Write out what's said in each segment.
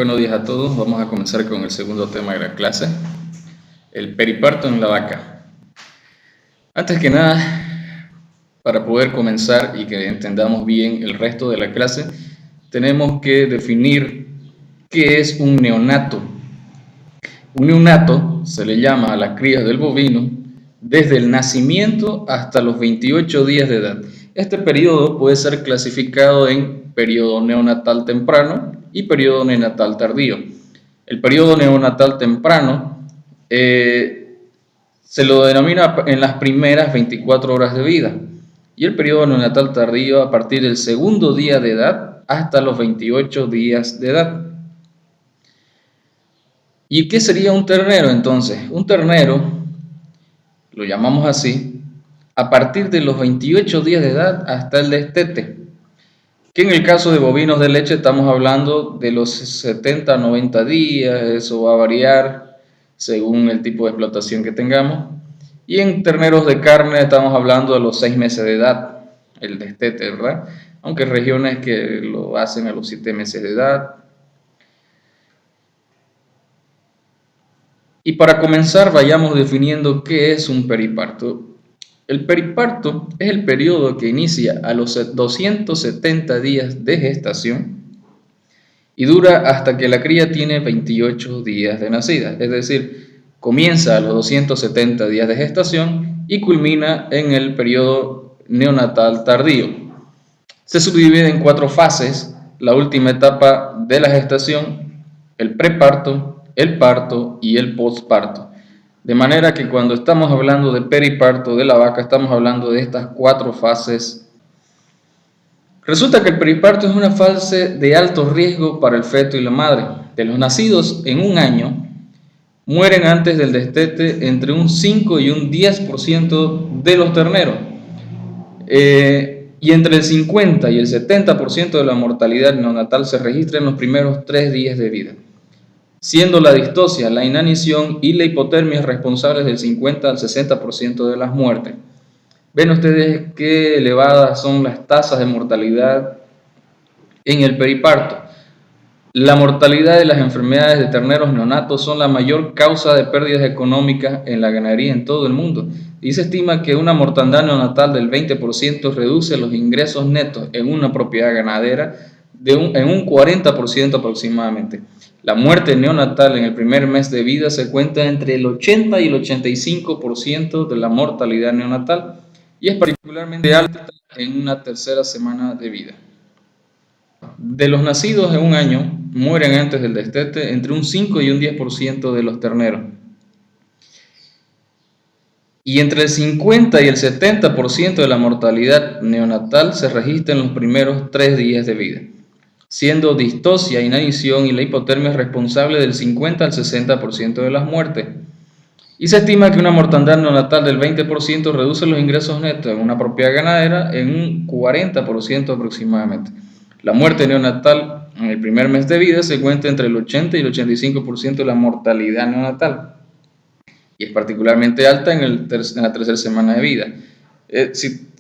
Buenos días a todos. Vamos a comenzar con el segundo tema de la clase, el periparto en la vaca. Antes que nada, para poder comenzar y que entendamos bien el resto de la clase, tenemos que definir qué es un neonato. Un neonato se le llama a las crías del bovino desde el nacimiento hasta los 28 días de edad. Este periodo puede ser clasificado en periodo neonatal temprano y periodo neonatal tardío. El periodo neonatal temprano se lo denomina en las primeras 24 horas de vida y el periodo neonatal tardío a partir del segundo día de edad hasta los 28 días de edad. ¿Y qué sería un ternero entonces? Un ternero, lo llamamos así, a partir de los 28 días de edad hasta el destete, que en el caso de bovinos de leche estamos hablando de los 70 a 90 días, eso va a variar según el tipo de explotación que tengamos, y en terneros de carne estamos hablando de los 6 meses de edad, el destete, ¿verdad? Aunque hay regiones que lo hacen a los 7 meses de edad. Y para comenzar, vayamos definiendo qué es un periparto. El periparto es el periodo que inicia a los 270 días de gestación y dura hasta que la cría tiene 28 días de nacida, es decir, comienza a los 270 días de gestación y culmina en el periodo neonatal tardío. Se subdivide en 4 fases: la última etapa de la gestación, el preparto, el parto y el posparto. De manera que cuando estamos hablando de periparto de la vaca, estamos hablando de estas 4 fases. Resulta que el periparto es una fase de alto riesgo para el feto y la madre. De los nacidos en un año, mueren antes del destete entre un 5 y un 10% de los terneros. Y entre el 50 y el 70% de la mortalidad neonatal se registra en los primeros 3 días de vida, siendo la distocia, la inanición y la hipotermia responsables del 50 al 60% de las muertes. Ven ustedes qué elevadas son las tasas de mortalidad en el periparto. La mortalidad de las enfermedades de terneros neonatos son la mayor causa de pérdidas económicas en la ganadería en todo el mundo, y se estima que una mortandad neonatal del 20% reduce los ingresos netos en una propiedad ganadera en un 40% aproximadamente. La muerte neonatal en el primer mes de vida se cuenta entre el 80 y el 85% de la mortalidad neonatal y es particularmente alta en una tercera semana de vida. De los nacidos en un año, mueren antes del destete entre un 5 y un 10% de los terneros. Y entre el 50 y el 70% de la mortalidad neonatal se registra en los primeros 3 días de vida, siendo distocia, inanición y la hipotermia responsable del 50 al 60% de las muertes. Y se estima que una mortandad neonatal del 20% reduce los ingresos netos en una propiedad ganadera en un 40% aproximadamente. La muerte neonatal en el primer mes de vida se cuenta entre el 80 y el 85% de la mortalidad neonatal y es particularmente alta en la tercera semana de vida.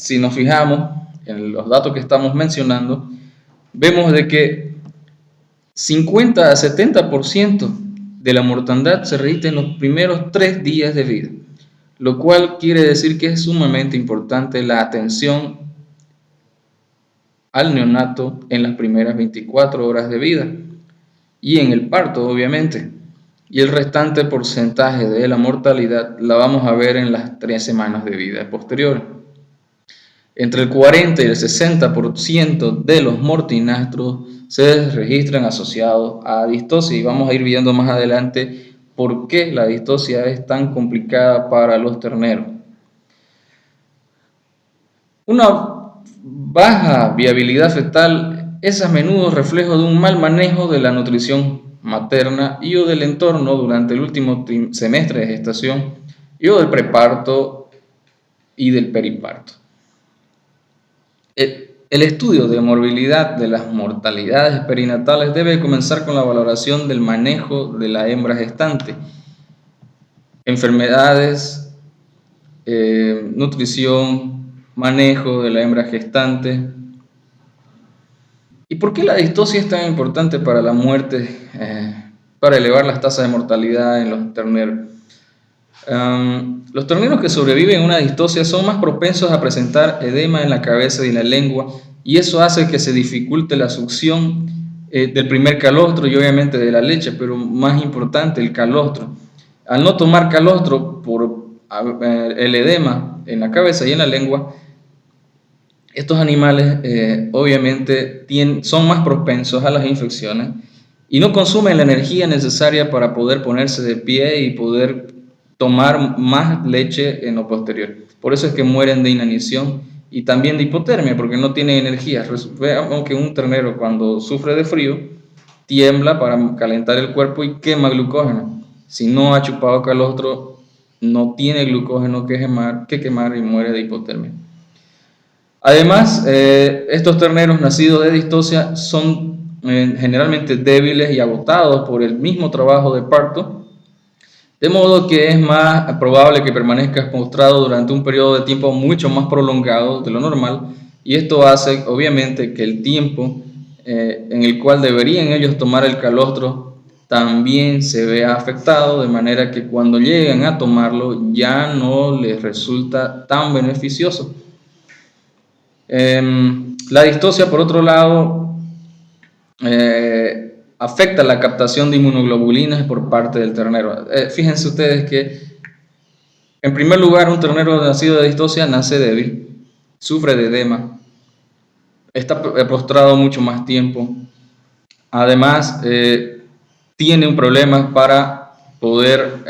Si nos fijamos en los datos que estamos mencionando, vemos de que 50 a 70% de la mortandad se registra en los primeros 3 días de vida, lo cual quiere decir que es sumamente importante la atención al neonato en las primeras 24 horas de vida y en el parto, obviamente. Y el restante porcentaje de la mortalidad la vamos a ver en las 3 semanas de vida posteriores. Entre el 40 y el 60% de los mortinastros se registran asociados a distosia y vamos a ir viendo más adelante por qué la distosia es tan complicada para los terneros. Una baja viabilidad fetal es a menudo reflejo de un mal manejo de la nutrición materna y o del entorno durante el último semestre de gestación y o del preparto y del periparto. El estudio de morbilidad de las mortalidades perinatales debe comenzar con la valoración del manejo de la hembra gestante, enfermedades, nutrición, manejo de la hembra gestante. ¿Y por qué la distosia es tan importante para la muerte, para elevar las tasas de mortalidad en los terneros? Los terneros que sobreviven a una distosia son más propensos a presentar edema en la cabeza y en la lengua, y eso hace que se dificulte la succión del primer calostro y obviamente de la leche, pero más importante, el calostro. Al no tomar calostro por el edema en la cabeza y en la lengua, estos animales obviamente son más propensos a las infecciones y no consumen la energía necesaria para poder ponerse de pie y poder tomar más leche en lo posterior. Por eso es que mueren de inanición y también de hipotermia, porque no tienen energía. Veamos que un ternero cuando sufre de frío tiembla para calentar el cuerpo y quema glucógeno. Si no ha chupado calostro, no tiene glucógeno que quemar y muere de hipotermia. Además, estos terneros nacidos de distosia son generalmente débiles y agotados por el mismo trabajo de parto, de modo que es más probable que permanezcas postrado durante un periodo de tiempo mucho más prolongado de lo normal, y esto hace obviamente que el tiempo en el cual deberían ellos tomar el calostro también se vea afectado, de manera que cuando llegan a tomarlo ya no les resulta tan beneficioso. La distosia, por otro lado, afecta la captación de inmunoglobulinas por parte del ternero. Fíjense ustedes que, en primer lugar, un ternero nacido de distosia nace débil, sufre de edema, está postrado mucho más tiempo. Además, tiene un problema para poder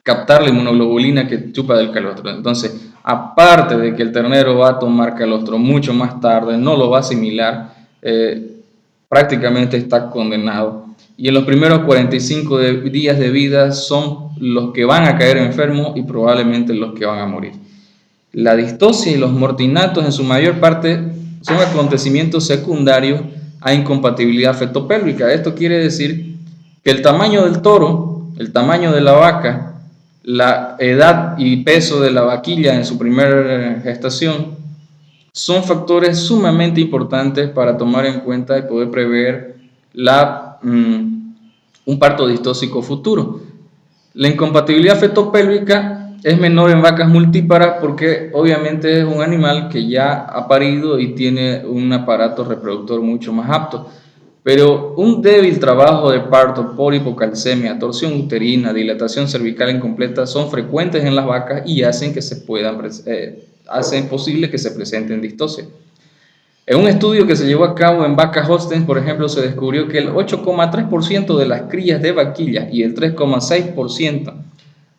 captar la inmunoglobulina que chupa del calostro. Entonces, aparte de que el ternero va a tomar calostro mucho más tarde, no lo va a asimilar, prácticamente está condenado. Y en los primeros 45 días de vida son los que van a caer enfermos y probablemente los que van a morir. La distosia y los mortinatos en su mayor parte son acontecimientos secundarios a incompatibilidad fetopélvica. Esto quiere decir que el tamaño del toro, el tamaño de la vaca, la edad y peso de la vaquilla en su primera gestación son factores sumamente importantes para tomar en cuenta y poder prever un parto distóxico futuro. La incompatibilidad fetopélvica es menor en vacas multíparas porque obviamente es un animal que ya ha parido y tiene un aparato reproductor mucho más apto. Pero un débil trabajo de parto por hipocalcemia, torsión uterina, dilatación cervical incompleta son frecuentes en las vacas y hacen posible que se presenten distosia. En un estudio que se llevó a cabo en vacas Holstein, por ejemplo, se descubrió que el 8,3% de las crías de vaquillas y el 3,6%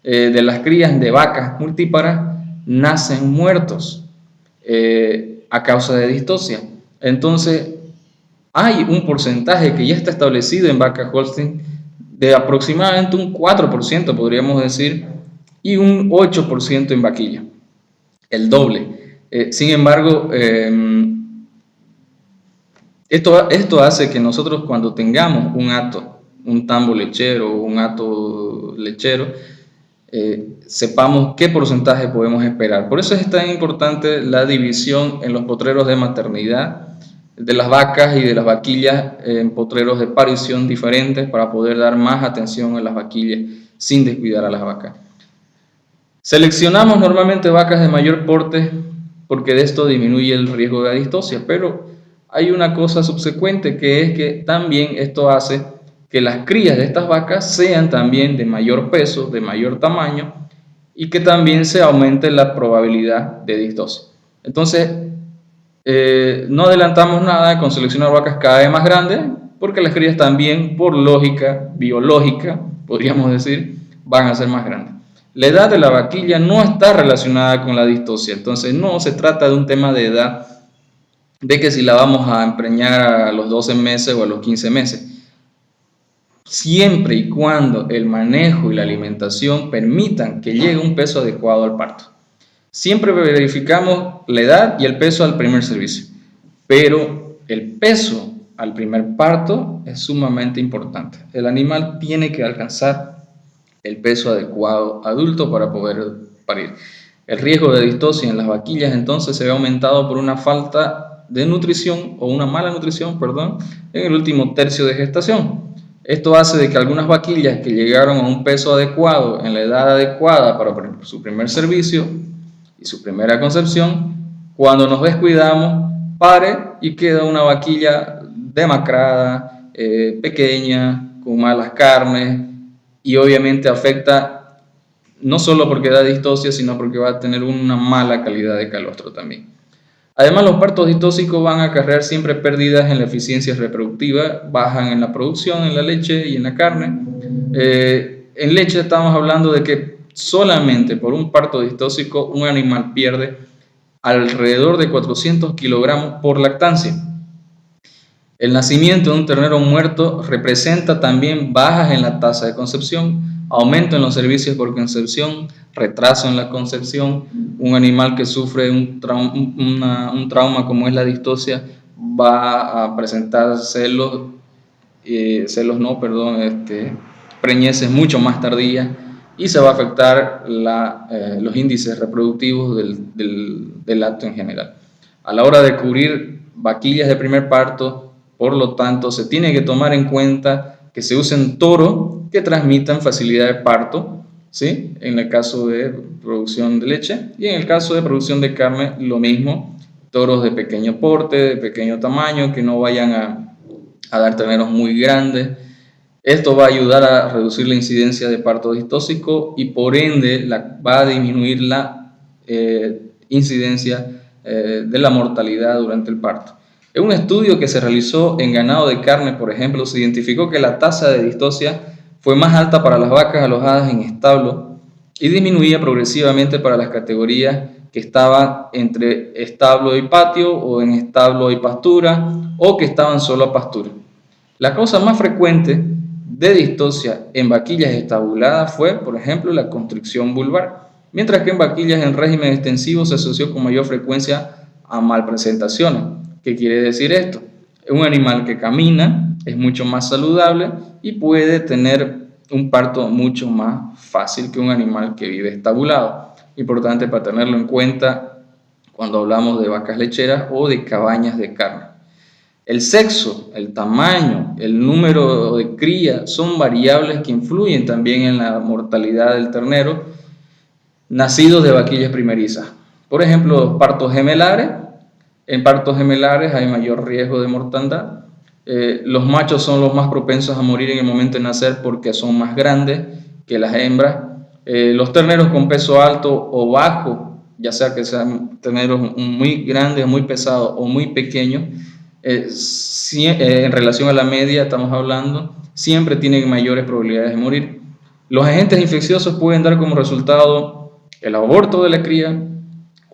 de las crías de vacas multíparas nacen muertos a causa de distosia. Entonces, hay un porcentaje que ya está establecido en vaca Holstein de aproximadamente un 4%, podríamos decir, y un 8% en vaquilla, el doble. Sin embargo, esto hace que nosotros cuando tengamos un tambo lechero o un hato lechero, sepamos qué porcentaje podemos esperar. Por eso es tan importante la división en los potreros de maternidad de las vacas y de las vaquillas en potreros de parición diferentes para poder dar más atención a las vaquillas sin descuidar a las vacas. Seleccionamos normalmente vacas de mayor porte porque de esto disminuye el riesgo de distosia, pero hay una cosa subsecuente que es que también esto hace que las crías de estas vacas sean también de mayor peso, de mayor tamaño y que también se aumente la probabilidad de distosia. Entonces, no adelantamos nada con seleccionar vacas cada vez más grandes, porque las crías también, por lógica biológica, podríamos decir, van a ser más grandes. La edad de la vaquilla no está relacionada con la distosia, entonces no se trata de un tema de edad, de que si la vamos a empreñar a los 12 meses o a los 15 meses. Siempre y cuando el manejo y la alimentación permitan que llegue un peso adecuado al parto. Siempre verificamos la edad y el peso al primer servicio, pero el peso al primer parto es sumamente importante. El animal tiene que alcanzar el peso adecuado adulto para poder parir. El riesgo de distosia en las vaquillas entonces se ve aumentado por una falta de nutrición o una mala nutrición, perdón, en el último tercio de gestación. Esto hace de que algunas vaquillas que llegaron a un peso adecuado en la edad adecuada para su primer servicio y su primera concepción, cuando nos descuidamos, pare y queda una vaquilla demacrada, pequeña, con malas carnes, y obviamente afecta no solo porque da distosia, sino porque va a tener una mala calidad de calostro también. Además, los partos distóxicos van a acarrear siempre pérdidas en la eficiencia reproductiva, bajan en la producción, en la leche y en la carne. En leche estamos hablando de que solamente por un parto distóxico un animal pierde alrededor de 400 kilogramos por lactancia. El nacimiento de un ternero muerto representa también bajas en la tasa de concepción, aumento en los servicios por concepción, retraso en la concepción. Un animal que sufre un trauma como es la distosia va a presentar preñeces mucho más tardías, y se va a afectar los índices reproductivos del acto en general. A la hora de cubrir vaquillas de primer parto, por lo tanto, se tiene que tomar en cuenta que se usen toros que transmitan facilidad de parto, ¿sí? En el caso de producción de leche, y en el caso de producción de carne, lo mismo, toros de pequeño porte, de pequeño tamaño, que no vayan a dar terneros muy grandes. Esto va a ayudar a reducir la incidencia de parto distóxico y por ende va a disminuir la incidencia de la mortalidad durante el parto. En un estudio que se realizó en ganado de carne, por ejemplo, se identificó que la tasa de distosia fue más alta para las vacas alojadas en establo y disminuía progresivamente para las categorías que estaban entre establo y patio, o en establo y pastura, o que estaban solo a pastura. La causa más frecuente de distosia en vaquillas estabuladas fue, por ejemplo, la constricción vulvar, mientras que en vaquillas en régimen extensivo se asoció con mayor frecuencia a malpresentaciones. ¿Qué quiere decir esto? Un animal que camina es mucho más saludable y puede tener un parto mucho más fácil que un animal que vive estabulado. Importante para tenerlo en cuenta cuando hablamos de vacas lecheras o de cabañas de carne. El sexo, el tamaño, el número de cría son variables que influyen también en la mortalidad del ternero nacidos de vaquillas primerizas. Por ejemplo, partos gemelares. En partos gemelares hay mayor riesgo de mortandad. Los machos son los más propensos a morir en el momento de nacer porque son más grandes que las hembras. Los terneros con peso alto o bajo, ya sea que sean terneros muy grandes, muy pesados o muy pequeños, en relación a la media estamos hablando, siempre tienen mayores probabilidades de morir. Los agentes infecciosos pueden dar como resultado el aborto de la cría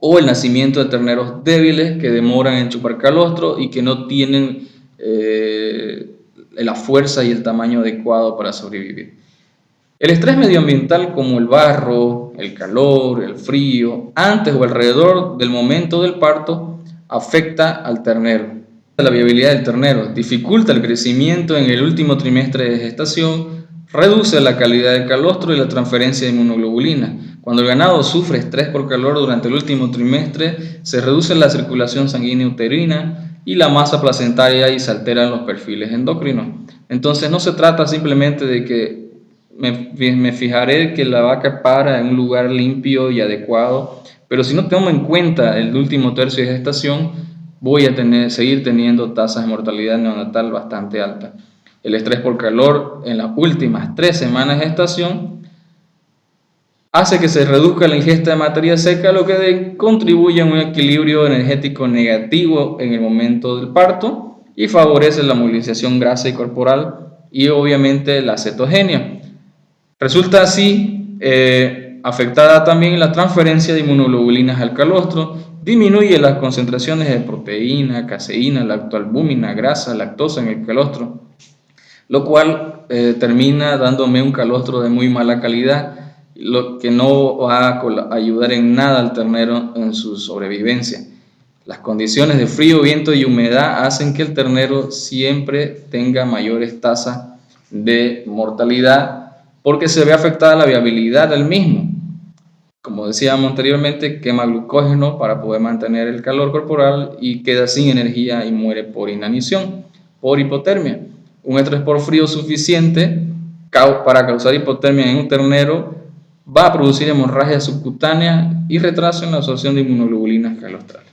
o el nacimiento de terneros débiles que demoran en chupar calostro y que no tienen la fuerza y el tamaño adecuado para sobrevivir. El estrés medioambiental como el barro, el calor, el frío, antes o alrededor del momento del parto, afecta al ternero. La viabilidad del ternero dificulta el crecimiento en el último trimestre de gestación, reduce la calidad del calostro y la transferencia de inmunoglobulina. Cuando el ganado sufre estrés por calor durante el último trimestre, se reduce la circulación sanguínea uterina y la masa placentaria y se alteran los perfiles endocrinos. Entonces no se trata simplemente de que me fijaré que la vaca para en un lugar limpio y adecuado, pero si no tomo en cuenta el último tercio de gestación, voy a seguir teniendo tasas de mortalidad neonatal bastante altas. El estrés por calor en las últimas 3 semanas de gestación hace que se reduzca la ingesta de materia seca, lo que contribuye a un equilibrio energético negativo en el momento del parto y favorece la movilización grasa y corporal y obviamente la cetogenia. Resulta así afectada también la transferencia de inmunoglobulinas al calostro, disminuye las concentraciones de proteína, caseína, lactoalbúmina, grasa, lactosa en el calostro, lo cual termina dándome un calostro de muy mala calidad, lo que no va a ayudar en nada al ternero en su sobrevivencia. Las condiciones de frío, viento y humedad hacen que el ternero siempre tenga mayores tasas de mortalidad porque se ve afectada la viabilidad del mismo. como decíamos anteriormente, quema glucógeno para poder mantener el calor corporal y queda sin energía y muere por inanición, por hipotermia. Un estrés por frío suficiente para causar hipotermia en un ternero va a producir hemorragia subcutánea y retraso en la absorción de inmunoglobulinas calostrales.